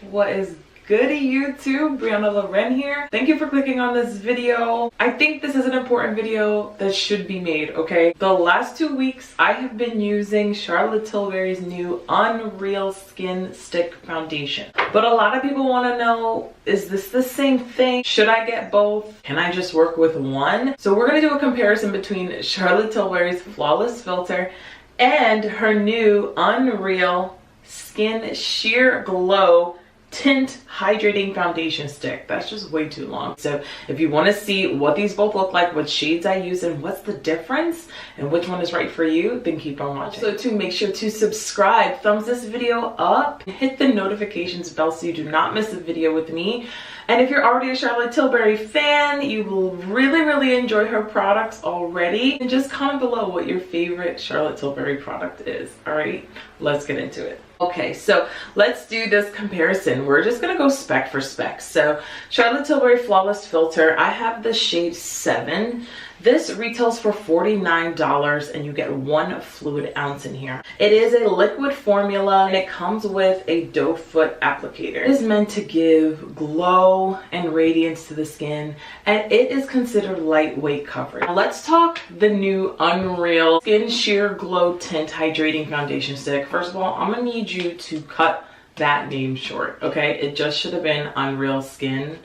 What is goody YouTube? BRIANA here. Thank you for clicking on this video. I think this is an important video that should be made, okay? The last 2 weeks I have been using Charlotte Tilbury's new Unreal Skin Stick Foundation. But a lot of people want to know, is this the same thing? Should I get both? Can I just work with one? So we're going to do a comparison between Charlotte Tilbury's Flawless Filter and her new Unreal Skin Sheer Glow Tint Hydrating Foundation Stick. That's just way too long. So if you want to see what these both look like, what shades I use, and what's the difference, and which one is right for you, then keep on watching. So to make sure to subscribe, thumbs this video up, hit the notifications bell so you do not miss a video with me. And if you're already a Charlotte Tilbury fan, you will really enjoy her products already. And just comment below what your favorite Charlotte Tilbury product is. All right, let's get into it. Okay, so let's do this comparison. We're just gonna go spec for spec. So Charlotte Tilbury Flawless Filter, I have the shade 7. This retails for $49 and you get 1 fluid ounce in here. It is a liquid formula and it comes with a doe foot applicator. It is meant to give glow and radiance to the skin, and it is considered lightweight coverage. Now let's talk the new Unreal Skin Sheer Glow Tint Hydrating Foundation Stick. First of all, I'm gonna need you to cut that name short, okay? It just should have been Unreal Skin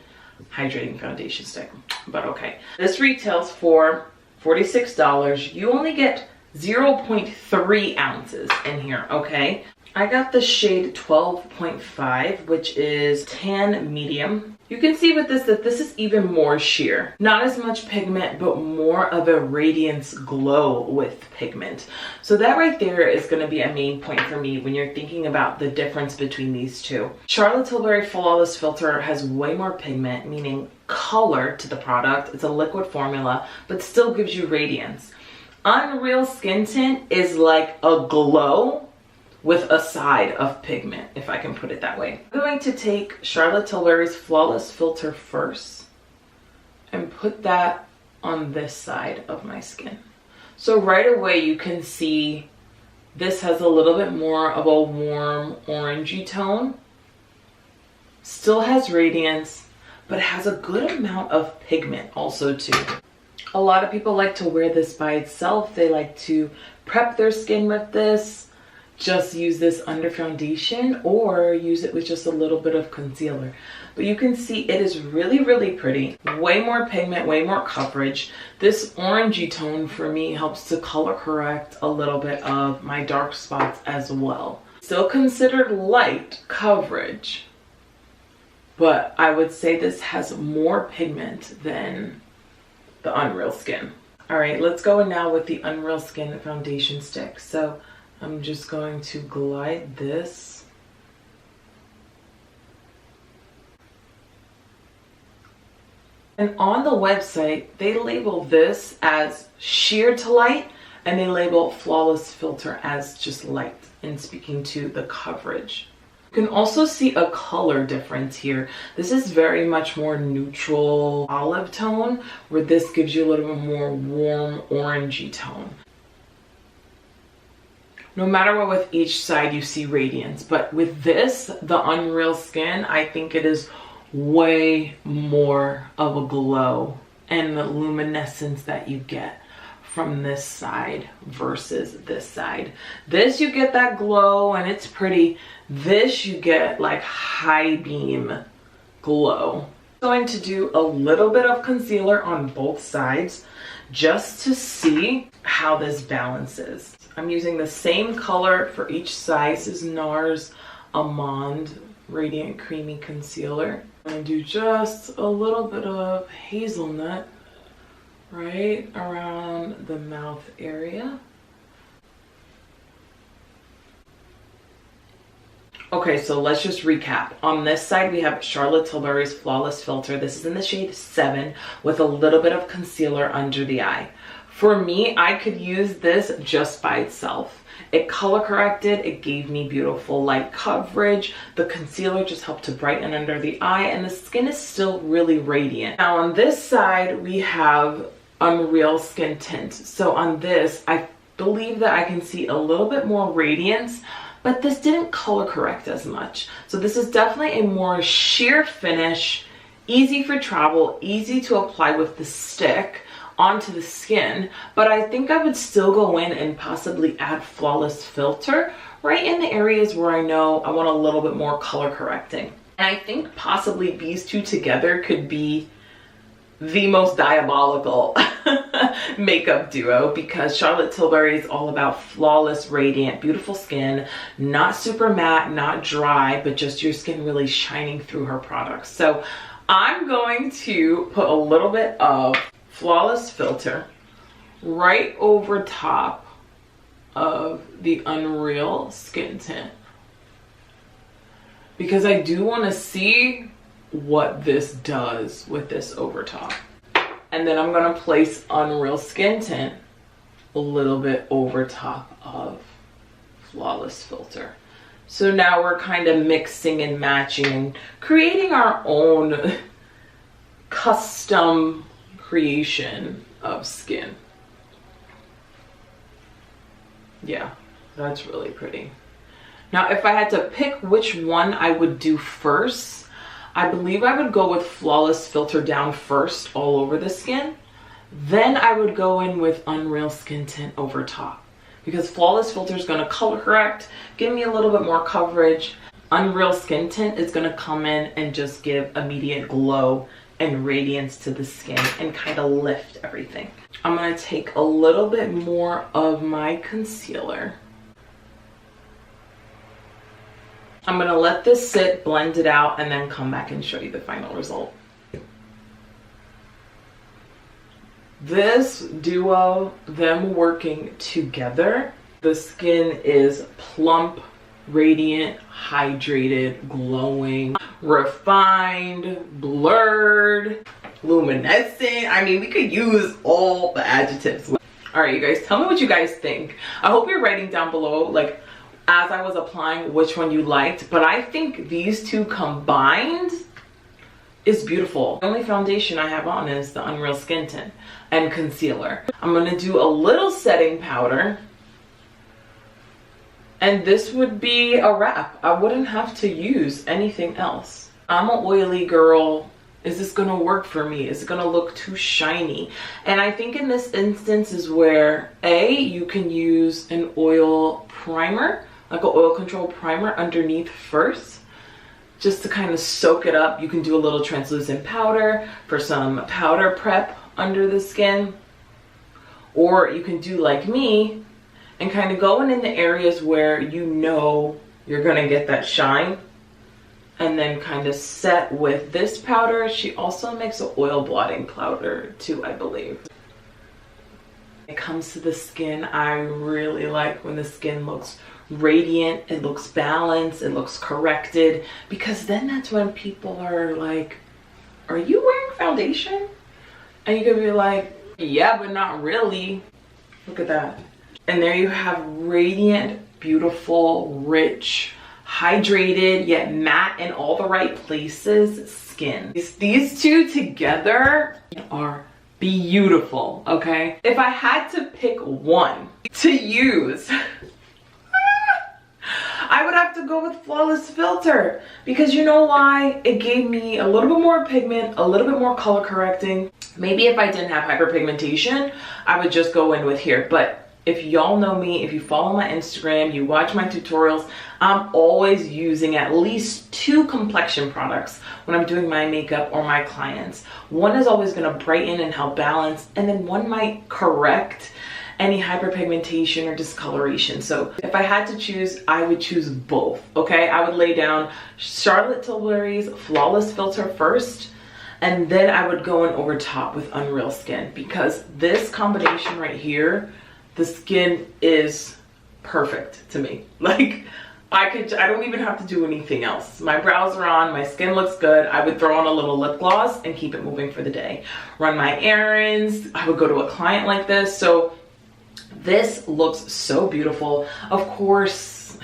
Hydrating Foundation Stick, but okay. This retails for $46. You only get 0.3 ounces in here, okay? I got the shade 12.5, which is tan medium. You can see with this that this is even more sheer. Not as much pigment, but more of a radiance glow with pigment. So that right there is gonna be a main point for me when you're thinking about the difference between these two. Charlotte Tilbury Flawless Filter has way more pigment, meaning color to the product. It's a liquid formula, but still gives you radiance. Unreal Skin Tint is like a glow with a side of pigment, if I can put it that way. I'm going to take Charlotte Tilbury's Flawless Filter first and put that on this side of my skin. So right away you can see this has a little bit more of a warm orangey tone. Still has radiance, but has a good amount of pigment also too. A lot of people like to wear this by itself. They like to prep their skin with this. Just use this under foundation or use it with just a little bit of concealer. But you can see it is really pretty. Way more pigment, way more coverage. This orangey tone for me helps to color correct a little bit of my dark spots as well. Still considered light coverage, but I would say this has more pigment than the Unreal Skin. All right, let's go in now with the Unreal Skin Foundation Stick. So I'm just going to glide this and on the website they label this as sheer to light and they label Flawless Filter as just light, in speaking to the coverage. You can also see a color difference here. This is very much more neutral olive tone, where this gives you a little bit more warm orangey tone. No matter what, with each side you see radiance, but with this, the Unreal Skin, I think it is way more of a glow and the luminescence that you get from this side versus this side. This, you get that glow and it's pretty. This, you get like high beam glow. I'm going to do a little bit of concealer on both sides just to see how this balances. I'm using the same color for each side. This is NARS Almond Radiant Creamy Concealer. I'm going to do just a little bit of hazelnut right around the mouth area. Okay, so let's just recap. On this side, we have Charlotte Tilbury's Flawless Filter. This is in the shade 7 with a little bit of concealer under the eye. For me, I could use this just by itself. It color corrected, it gave me beautiful light coverage. The concealer just helped to brighten under the eye, and the skin is still really radiant. Now on this side, we have Unreal Skin Tint. So on this, I believe that I can see a little bit more radiance, but this didn't color correct as much. So this is definitely a more sheer finish, easy for travel, easy to apply with the stick onto the skin. But I think I would still go in and possibly add Flawless Filter right in the areas where I know I want a little bit more color correcting. And I think possibly these two together could be the most diabolical makeup duo, because Charlotte Tilbury is all about flawless, radiant, beautiful skin, not super matte, not dry, but just your skin really shining through her products. So I'm going to put a little bit of Flawless Filter right over top of the Unreal Skin Tint, because I do want to see what this does with this over top. And then I'm going to place Unreal Skin Tint a little bit over top of Flawless Filter. So now we're kind of mixing and matching and creating our own custom creation of skin. Yeah, that's really pretty. Now, if I had to pick which one I would do first, I believe I would go with Flawless Filter down first all over the skin. Then I would go in with Unreal Skin Tint over top, because Flawless Filter is going to color correct, give me a little bit more coverage. Unreal Skin Tint is going to come in and just give immediate glow and radiance to the skin and kind of lift everything. I'm going to take a little bit more of my concealer. I'm going to let this sit, blend it out, and then come back and show you the final result. This duo, them working together, the skin is plump, radiant, hydrated, glowing, refined, blurred, luminescent. I mean, we could use all the adjectives. All right, you guys, tell me what you guys think. I hope you're writing down below, like, as I was applying, which one you liked. But I think these two combined is beautiful. The only foundation I have on is the Unreal Skin Tint and concealer. I'm gonna do a little setting powder, and this would be a wrap. I wouldn't have to use anything else. I'm an oily girl. Is this gonna work for me? Is it gonna look too shiny? And I think in this instance is where you can use an oil primer, like an oil control primer underneath first, just to kind of soak it up. You can do a little translucent powder for some powder prep under the skin, or you can do like me and kind of go in the areas where you know you're gonna get that shine, and then kind of set with this powder. She also makes an oil blotting powder too, I believe. When it comes to the skin, I really like when the skin looks radiant, it looks balanced, it looks corrected, because then that's when people are like, are you wearing foundation? And you can be like, yeah, but not really. Look at that. And there you have radiant, beautiful, rich, hydrated, yet matte in all the right places skin. These two together are beautiful, okay? If I had to pick one to use, I would have to go with Flawless Filter, because you know why? It gave me a little bit more pigment, a little bit more color correcting. Maybe if I didn't have hyperpigmentation, I would just go in with here. But if y'all know me, if you follow my Instagram, you watch my tutorials, I'm always using at least 2 complexion products when I'm doing my makeup or my clients. One is always gonna brighten and help balance, and then one might correct any hyperpigmentation or discoloration. So if I had to choose, I would choose both, okay? I would lay down Charlotte Tilbury's Flawless Filter first, and then I would go in over top with Unreal Skin, because this combination right here, the skin is perfect to me. Like, I don't even have to do anything else. My brows are on, my skin looks good. I would throw on a little lip gloss and keep it moving for the day. Run my errands, I would go to a client like this. So this looks so beautiful. Of course,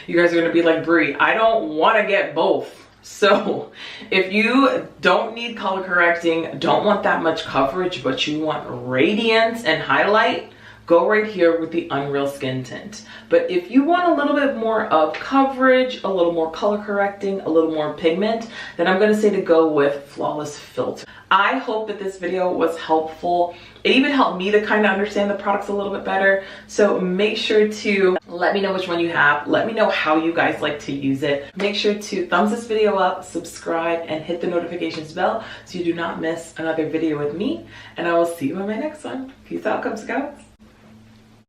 you guys are gonna be like, Brie, I don't wanna get both. So if you don't need color correcting, don't want that much coverage, but you want radiance and highlight, go right here with the Unreal Skin Tint. But if you want a little bit more of coverage, a little more color correcting, a little more pigment, then I'm gonna say to go with Flawless Filter. I hope that this video was helpful. It even helped me to kind of understand the products a little bit better. So make sure to let me know which one you have. Let me know how you guys like to use it. Make sure to thumbs this video up, subscribe, and hit the notifications bell so you do not miss another video with me. And I will see you in my next one. Peace out, Cub Scouts.